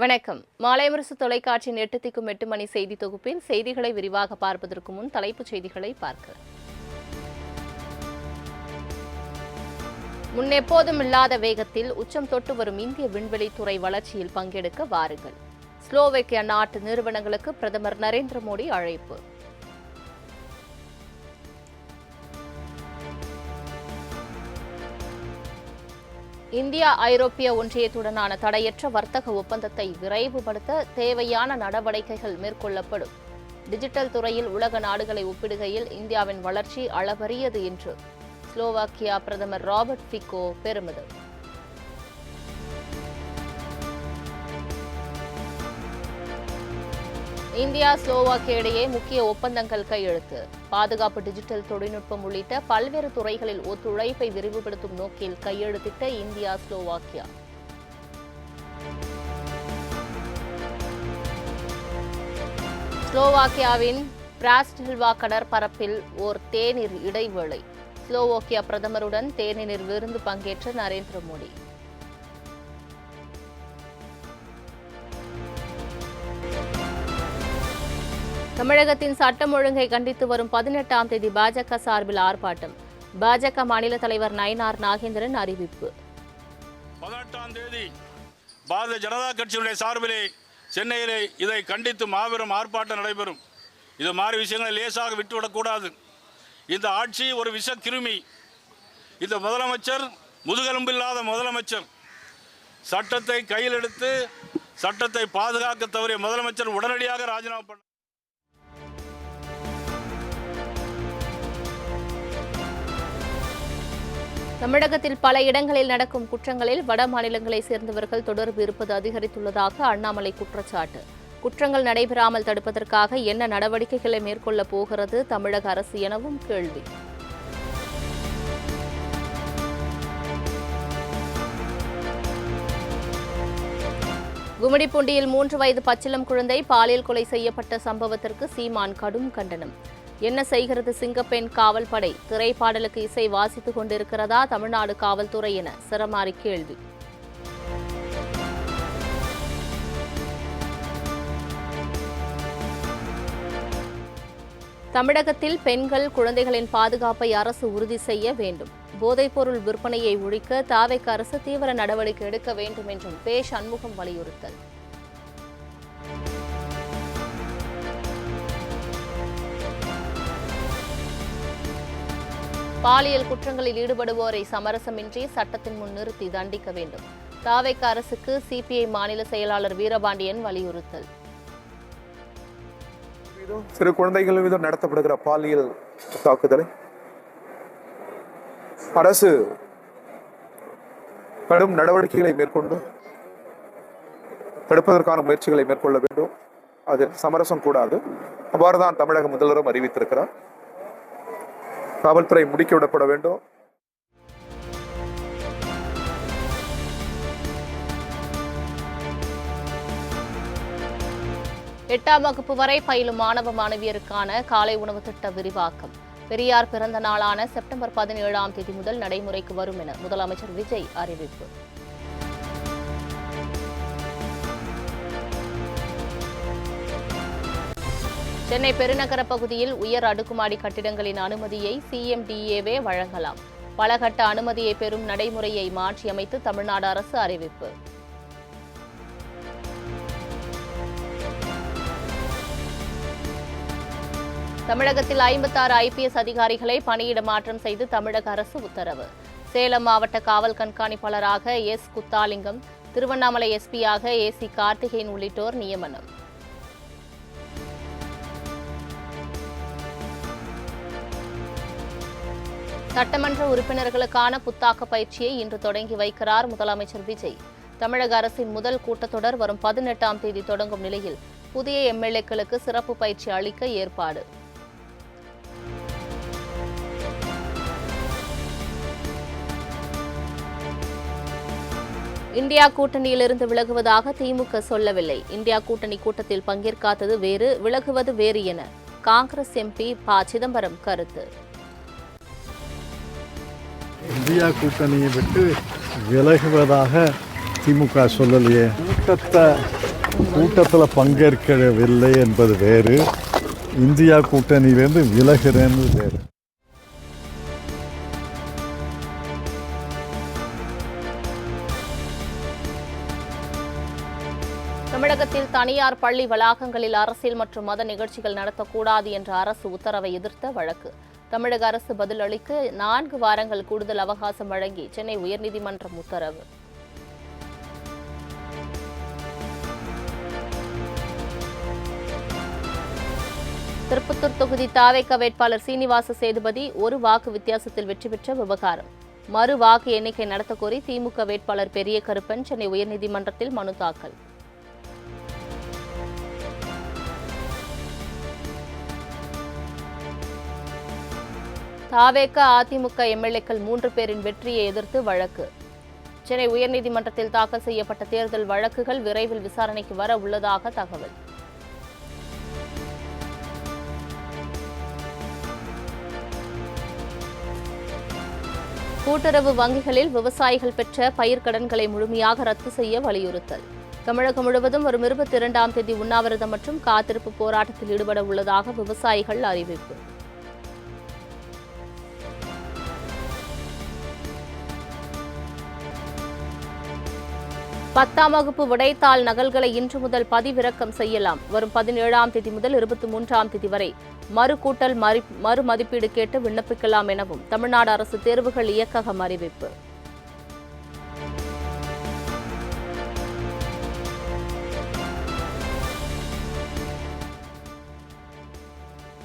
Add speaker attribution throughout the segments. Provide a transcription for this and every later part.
Speaker 1: வணக்கம். மாலை முரசு தொலைக்காட்சியின் 8 திக்கும் 8 மணி செய்தி தொகுப்பில் செய்திகளை விரிவாக பார்ப்பதற்கு முன் தலைப்புச் செய்திகளை பார்க்கலாம். முன்னெப்போதும் இல்லாத வேகத்தில் உச்சம் தொட்டு வரும் இந்திய விண்வெளித்துறை வளர்ச்சியில் பங்கெடுக்க வாருங்கள். ஸ்லோவேக்கியா நாட்டு நிறுவனங்களுக்கு பிரதமர் நரேந்திர மோடி அழைப்பு. இந்தியா ஐரோப்பிய ஒன்றியத்துடனான தடையற்ற வர்த்தக ஒப்பந்தத்தை விரைவுபடுத்த தேவையான நடவடிக்கைகள் மேற்கொள்ளப்படும். டிஜிட்டல் துறையில் உலக நாடுகளை ஒப்பிடுகையில் இந்தியாவின் வளர்ச்சி அளவரியது என்று ஸ்லோவாக்கியா பிரதமர் ராபர்ட் ஃபிகோ பெருமிதம். இந்தியா ஸ்லோவாக்கியா இடையே முக்கிய ஒப்பந்தங்கள் கையெழுத்து. பாதுகாப்பு, டிஜிட்டல் தொழில்நுட்பம் உள்ளிட்ட பல்வேறு துறைகளில் ஒத்துழைப்பை விரிவுபடுத்தும் நோக்கில் கையெழுத்திட்ட இந்தியா ஸ்லோவாக்கியா. ஸ்லோவாக்கியாவின் பிராஸ்டில்வா கடற்பரப்பில் ஓர் தேநீர் இடைவேளை. ஸ்லோவாக்கியா பிரதமருடன் தேநீர் விருந்து பங்கேற்ற நரேந்திர மோடி. தமிழகத்தின் சட்டம் ஒழுங்கை கண்டித்து வரும் 18ஆம் தேதி பாஜக சார்பில் ஆர்ப்பாட்டம். பாஜக மாநில தலைவர் நயினார் நாகேந்திரன் அறிவிப்பு.
Speaker 2: 18ஆம் தேதி பாரதிய ஜனதா கட்சியினுடைய சார்பிலே சென்னையிலே இதை கண்டித்து மாபெரும் ஆர்ப்பாட்டம் நடைபெறும். இது மாதிரி விஷயங்களை லேசாக விட்டுவிடக்கூடாது. இந்த ஆட்சி ஒரு விஷ கிருமி. இந்த முதலமைச்சர் முதுகெலும்பில்லாத முதலமைச்சர். சட்டத்தை கையில் எடுத்து சட்டத்தை பாதுகாக்க தவறிய முதலமைச்சர் உடனடியாக ராஜினாமா பண்ண.
Speaker 1: தமிழகத்தில் பல இடங்களில் நடக்கும் குற்றங்களில் வட மாநிலங்களை சேர்ந்தவர்கள் தொடர்பு இருப்பது அதிகரித்துள்ளதாக அண்ணாமலை குற்றச்சாட்டு. குற்றங்கள் நடைபெறாமல் தடுப்பதற்காக என்ன நடவடிக்கைகளை மேற்கொள்ளப் போகிறது தமிழக அரசு எனவும் கேள்வி. கும்மிடிப்பூண்டியில் 3 வயது பச்சிளம் குழந்தை பாலியல் கொலை செய்யப்பட்ட சம்பவத்திற்கு சீமான் கடும் கண்டனம். என்ன செய்கிறது சிங்கப்பெண் காவல் படை? திரைப்பாடலுக்கு இசை வாசித்துக் கொண்டிருக்கிறதா தமிழ்நாடு காவல்துறை என சரமாரி கேள்வி. தமிழகத்தில் பெண்கள், குழந்தைகளின் பாதுகாப்பை அரசு உறுதி செய்ய வேண்டும். போதைப்பொருள் விற்பனையை ஒழிக்க தாவேக அரசு தீவிர நடவடிக்கை எடுக்க வேண்டும் என்றும் பே. சண்முகம் வலியுறுத்தல். பாலியல் குற்றங்களில் ஈடுபடுவோரை சமரசமின்றி சட்டத்தின் முன் நிறுத்தி தண்டிக்க வேண்டும். தாவேக அரசுக்கு சிபிஐ மாநில செயலாளர் வீரபாண்டியன் வலியுறுத்தல்.
Speaker 3: சிறு குழந்தைகள் மீது நடத்தப்படுகிற பாலியல் தாக்குதலை அரசு கடும் நடவடிக்கைகளை மேற்கொண்டு தடுப்பதற்கான முயற்சிகளை மேற்கொள்ள வேண்டும். அதில் சமரசம் கூடாது. அவ்வாறுதான் தமிழக முதல்வரும் அறிவித்திருக்கிறார். காவல்துறை முடுக்கிவிடப்பட வேண்டும்.
Speaker 1: எட்டாம் வகுப்பு வரை பயிலும் மாணவ மாணவியருக்கான காலை உணவு திட்ட விரிவாக்கம். பெரியார் பிறந்த நாளான செப்டம்பர் 17ஆம் தேதி முதல் நடைமுறைக்கு வரும் என முதலமைச்சர் விஜய் அறிவிப்பு. சென்னை பெருநகர பகுதியில் உயர் அடுக்குமாடி கட்டிடங்களின் அனுமதியை சிஎம்டிஏவே வழங்கலாம். பலகட்ட அனுமதியை பெறும் நடைமுறையை மாற்றியமைத்து தமிழ்நாடு அரசு அறிவிப்பு. தமிழகத்தில் 56 IPS அதிகாரிகளை பணியிட மாற்றம் செய்து தமிழக அரசு உத்தரவு. சேலம் மாவட்ட காவல் கண்காணிப்பாளராக எஸ். குத்தாலிங்கம், திருவண்ணாமலை எஸ்பியாக AC கார்த்திகேயன் உள்ளிட்டோர் நியமனம். சட்டமன்ற உறுப்பினர்களுக்கான புத்தாக்க பயிற்சியை இன்று தொடங்கி வைக்கிறார் முதலமைச்சர் விஜய். தமிழக அரசின் முதல் கூட்டத்தொடர் வரும் 18ஆம் தேதி தொடங்கும் நிலையில் புதிய MLAக்களுக்கு சிறப்பு பயிற்சி அளிக்க ஏற்பாடு. இந்தியா கூட்டணியிலிருந்து விலகுவதாக திமுக சொல்லவில்லை. இந்தியா கூட்டணி கூட்டத்தில் பங்கேற்காதது வேறு, விலகுவது வேறு என காங்கிரஸ் MP ப. சிதம்பரம் கருத்து.
Speaker 4: இந்தியா கூட்டணியை விட்டு விலகுவதாக திமுக சொல்லலையே. கூட்டத்தை கூட்டத்தில் பங்கேற்கவில்லை என்பது வேறு, இந்தியா கூட்டணியிலிருந்து விலகிறேன்னு வேறு.
Speaker 1: தமிழகத்தில் தனியார் பள்ளி வளாகங்களில் அரசியல் மற்றும் மத நிகழ்ச்சிகள் நடத்தக்கூடாது என்ற அரசு உத்தரவை எதிர்த்த வழக்கு. தமிழக அரசு பதிலளிக்க 4 வாரங்கள் கூடுதல் அவகாசம் வழங்கி சென்னை உயர்நீதிமன்றம் உத்தரவு. திருப்பத்தூர் தொகுதி தாவேக வேட்பாளர் சீனிவாச சேதுபதி 1 வாக்கு வித்தியாசத்தில் வெற்றி பெற்ற விவகாரம். மறு வாக்கு எண்ணிக்கை நடத்த கோரி திமுக வேட்பாளர் பெரிய கருப்பன் சென்னை உயர்நீதிமன்றத்தில் மனு தாக்கல். தாவேக அதிமுக எம்எல்ஏக்கள் 3 பேரின் வெற்றியை எதிர்த்து வழக்கு. சென்னை உயர்நீதிமன்றத்தில் தாக்கல் செய்யப்பட்ட தேர்தல் வழக்குகள் விரைவில் விசாரணைக்கு வர உள்ளதாக தகவல். கூட்டுறவு வங்கிகளில் விவசாயிகள் பெற்ற பயிர்க்கடன்களை முழுமையாக ரத்து செய்ய வலியுறுத்தல். தமிழகம் முழுவதும் வரும் 22ஆம் தேதி உண்ணாவிரதம் மற்றும் காத்திருப்பு போராட்டத்தில் ஈடுபட உள்ளதாக விவசாயிகள் அறிவிப்பு. பத்தாம் வகுப்பு விடைத்தாள் நகல்களை இன்று முதல் பதிவிறக்கம் செய்யலாம். வரும் 17ஆம் தேதி முதல் 23ஆம் தேதி வரை மறுகூட்டல் மறுமதிப்பீடு கேட்டு விண்ணப்பிக்கலாம் எனவும் தமிழ்நாடு அரசு தேர்வுகள் இயக்ககம் அறிவிப்பு.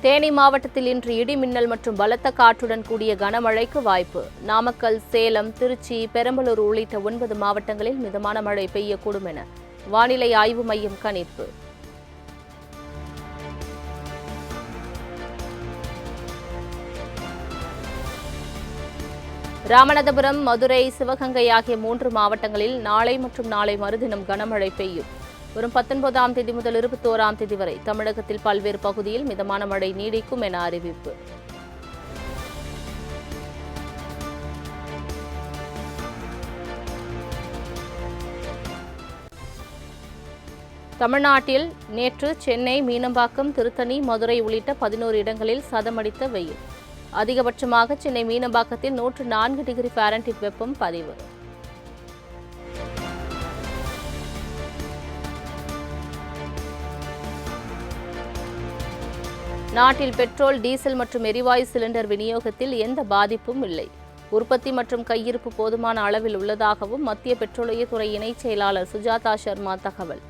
Speaker 1: தேனி மாவட்டத்தில் இன்று இடி மின்னல் மற்றும் பலத்த காற்றுடன் கூடிய கனமழைக்கு வாய்ப்பு. நாமக்கல், சேலம், திருச்சி, பெரம்பலூர் உள்ளிட்ட 9 மாவட்டங்களில் மிதமான மழை பெய்யக்கூடும் என வானிலை ஆய்வு மையம் கணிப்பு. ராமநாதபுரம், மதுரை, சிவகங்கை ஆகிய 3 மாவட்டங்களில் நாளை மற்றும் நாளை மறுதினம் கனமழை பெய்யும். வரும் 19ஆம் தேதி முதல் 21ஆம் தேதி வரை தமிழகத்தில் பல்வேறு பகுதியில் மிதமான மழை நீடிக்கும் என அறிவிப்பு. தமிழ்நாட்டில் நேற்று சென்னை, மீனம்பாக்கம், திருத்தணி, மதுரை உள்ளிட்ட 11 இடங்களில் சதமடித்த வெயில். அதிகபட்சமாக சென்னை மீனம்பாக்கத்தில் 104 டிகிரி ஃபாரன்ஹீட் வெப்பம் பதிவு. நாட்டில் பெட்ரோல், டீசல் மற்றும் எரிவாயு சிலிண்டர் விநியோகத்தில் எந்த பாதிப்பும் இல்லை. உற்பத்தி மற்றும் கையிருப்பு போதுமான அளவில் உள்ளதாகவும் மத்திய பெட்ரோலியத்துறை இணைச் செயலாளர் சுஜாதா சர்மா தகவல்.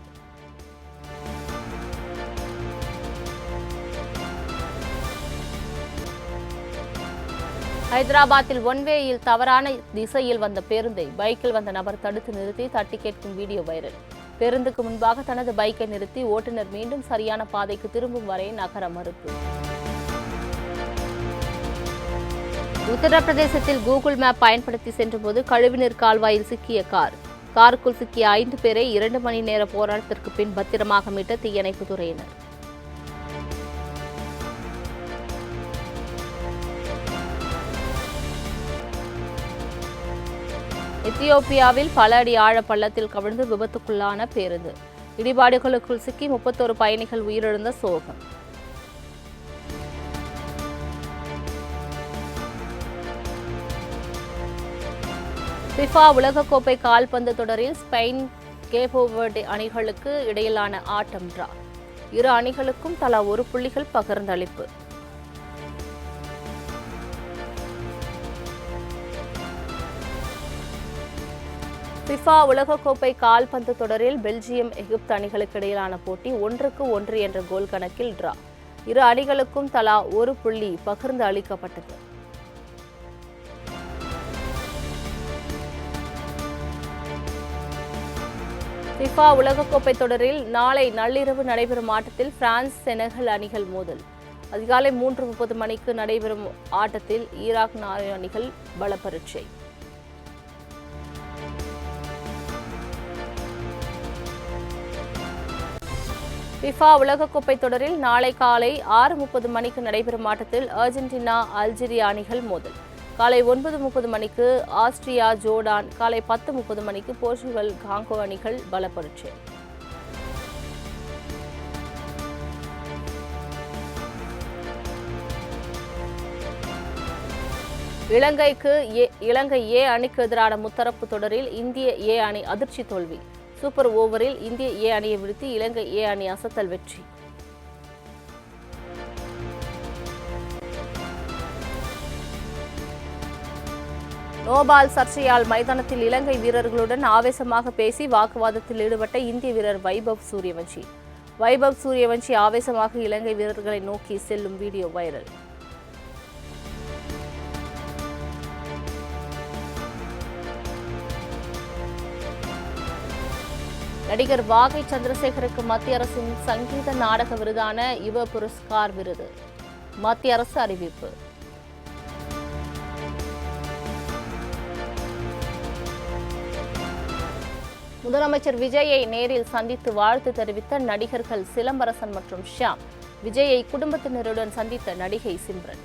Speaker 1: ஹைதராபாத்தில் ஒன்வேயில் தவறான திசையில் வந்த பேருந்தை பைக்கில் வந்த நபர் தடுத்து நிறுத்தி தட்டி கேட்கும் வீடியோ வைரல். பேருந்துக்கு முன்பாக தனது பைக்கை நிறுத்தி ஓட்டுநர் மீண்டும் சரியான பாதைக்கு திரும்பும் வரை நகர மறுப்பு. உத்தரப்பிரதேசத்தில் கூகுள் மேப் பயன்படுத்தி சென்றபோது கழிவுநீர் கால்வாயில் சிக்கிய காருக்குள் சிக்கிய 5 பேரை 2 மணி நேர போராட்டத்திற்கு பின் பத்திரமாக மீட்ட தீயணைப்புத் துறையினர். எத்தியோப்பியாவில் பல அடி ஆழ பள்ளத்தில் கவிழ்ந்து விபத்துக்குள்ளான பேருந்து. இடிபாடுகளுக்குள் சிக்கி 31 பயணிகள் உயிரிழந்த சோகம். ஃபிஃபா உலகக்கோப்பை கால்பந்து தொடரில் ஸ்பெயின், கேப் வெர்டே அணிகளுக்கு இடையிலான ஆட்டம் டிரா. இரு அணிகளுக்கும் தலா 1 புள்ளிகள் பகிர்ந்தளிப்பு. ஃபிஃபா உலகக்கோப்பை கால்பந்து தொடரில் பெல்ஜியம், எகிப்து அணிகளுக்கு இடையிலான போட்டி 1-1 என்ற கோல் கணக்கில் டிரா. இரு அணிகளுக்கும் தலா 1 புள்ளி பகிர்ந்து அளிக்கப்பட்டது. ஃபிஃபா உலகக்கோப்பை தொடரில் நாளை நள்ளிரவு நடைபெறும் ஆட்டத்தில் பிரான்ஸ், செனகல் அணிகள் மோதல். அதிகாலை 3:30 மணிக்கு நடைபெறும் ஆட்டத்தில் ஈராக் அணிகள் பலப்பரீட்சை. ஃபிஃபா உலகக்கோப்பை தொடரில் நாளை காலை 6:30 மணிக்கு நடைபெறும் ஆட்டத்தில் அர்ஜென்டினா, அல்ஜீரியா அணிகள் மோதல். காலை 9:30 மணிக்கு ஆஸ்திரியா, ஜோர்டான், காலை 10:30 மணிக்கு போர்ச்சுகல், காங்கோ அணிகள் பலப்பரீட்சை. இலங்கை ஏ அணிக்கு எதிரான முத்தரப்பு தொடரில் இந்திய ஏ அணி அதிர்ச்சி தோல்வி. சூப்பர் ஓவரில் இந்திய ஏ அணியை வீழ்த்தி இலங்கை ஏ அணி அசத்தல் வெற்றி. நோபால் சர்ச்சையால் மைதானத்தில் இலங்கை வீரர்களுடன் ஆவேசமாக பேசி வாக்குவாதத்தில் ஈடுபட்ட இந்திய வீரர் வைபவ் சூரியவன்ஷி ஆவேசமாக இலங்கை வீரர்களை நோக்கி செல்லும் வீடியோ வைரல். நடிகர் வாகை சந்திரசேகருக்கு மத்திய அரசின் சங்கீத நாடக விருதான யுவ புரஸ்கார் விருது மத்திய அரசு அறிவிப்பு. முதலமைச்சர் விஜயை நேரில் சந்தித்து வாழ்த்து தெரிவித்த நடிகர்கள் சிலம்பரசன் மற்றும் ஷியாம். விஜயை குடும்பத்தினருடன் சந்தித்த நடிகை சிம்ரன்.